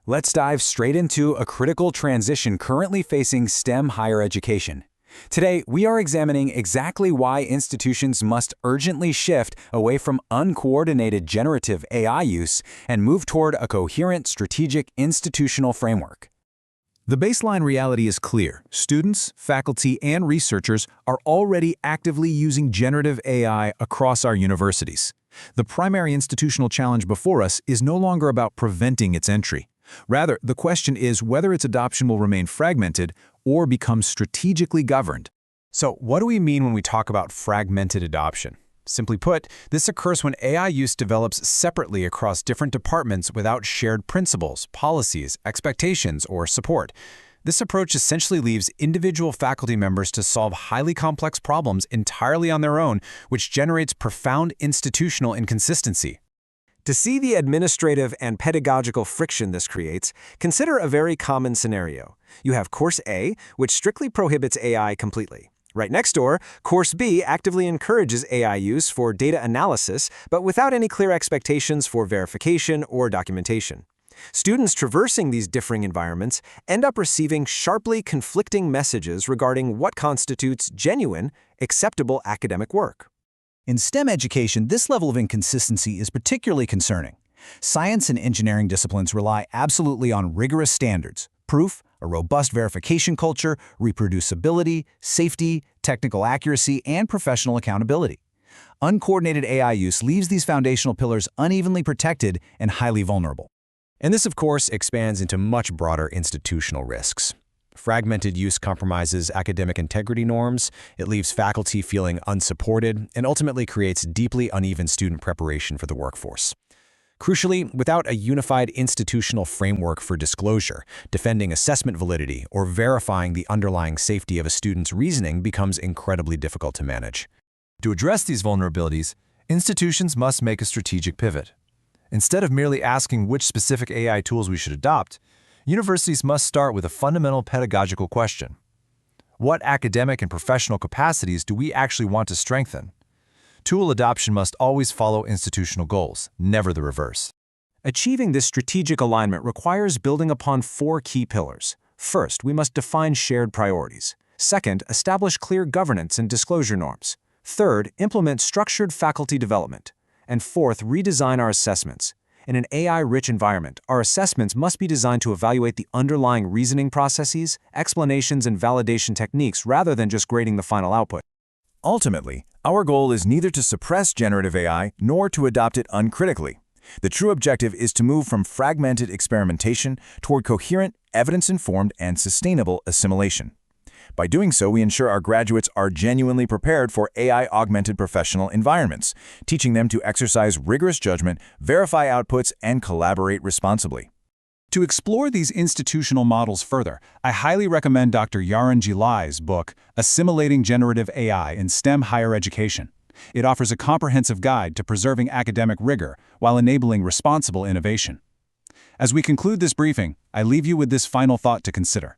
Let's dive straight into a critical transition currently facing STEM higher education. Today, we are examining exactly why institutions must urgently shift away from uncoordinated generative AI use and move toward a coherent strategic institutional framework. The baseline reality is clear. Students, faculty, and researchers are already actively using generative AI across our universities. The primary institutional challenge before us is no longer about preventing its entry. Rather, the question is whether its adoption will remain fragmented or become strategically governed. So, what do we mean when we talk about fragmented adoption? Simply put, this occurs when AI use develops separately across different departments without shared principles, policies, expectations, or support. This approach essentially leaves individual faculty members to solve highly complex problems entirely on their own, which generates profound institutional inconsistency. To see the administrative and pedagogical friction this creates, consider a very common scenario. You have Course A, which strictly prohibits AI completely. Right next door, Course B actively encourages AI use for data analysis, but without any clear expectations for verification or documentation. Students traversing these differing environments end up receiving sharply conflicting messages regarding what constitutes genuine, acceptable academic work. In STEM education, this level of inconsistency is particularly concerning. Science and engineering disciplines rely absolutely on rigorous standards, proof, a robust verification culture, reproducibility, safety, technical accuracy, and professional accountability. Uncoordinated AI use leaves these foundational pillars unevenly protected and highly vulnerable. And this, of course, expands into much broader institutional risks. Fragmented use compromises academic integrity norms, it leaves faculty feeling unsupported, and ultimately creates deeply uneven student preparation for the workforce. Crucially, without a unified institutional framework for disclosure, defending assessment validity or verifying the underlying safety of a student's reasoning becomes incredibly difficult to manage. To address these vulnerabilities, institutions must make a strategic pivot. Instead of merely asking which specific AI tools we should adopt, universities must start with a fundamental pedagogical question. What academic and professional capacities do we actually want to strengthen? Tool adoption must always follow institutional goals, never the reverse. Achieving this strategic alignment requires building upon four key pillars. First, we must define shared priorities. Second, establish clear governance and disclosure norms. Third, implement structured faculty development. And fourth, redesign our assessments. In an AI-rich environment, our assessments must be designed to evaluate the underlying reasoning processes, explanations, and validation techniques rather than just grading the final output. Ultimately, our goal is neither to suppress generative AI nor to adopt it uncritically. The true objective is to move from fragmented experimentation toward coherent, evidence-informed, and sustainable assimilation. By doing so, we ensure our graduates are genuinely prepared for AI-augmented professional environments, teaching them to exercise rigorous judgment, verify outputs, and collaborate responsibly. To explore these institutional models further, I highly recommend Dr. Yaron Ghilay's book, Assimilating Generative AI in STEM Higher Education. It offers a comprehensive guide to preserving academic rigor while enabling responsible innovation. As we conclude this briefing, I leave you with this final thought to consider.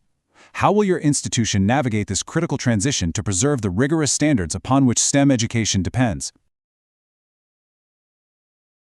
How will your institution navigate this critical transition to preserve the rigorous standards upon which STEM education depends?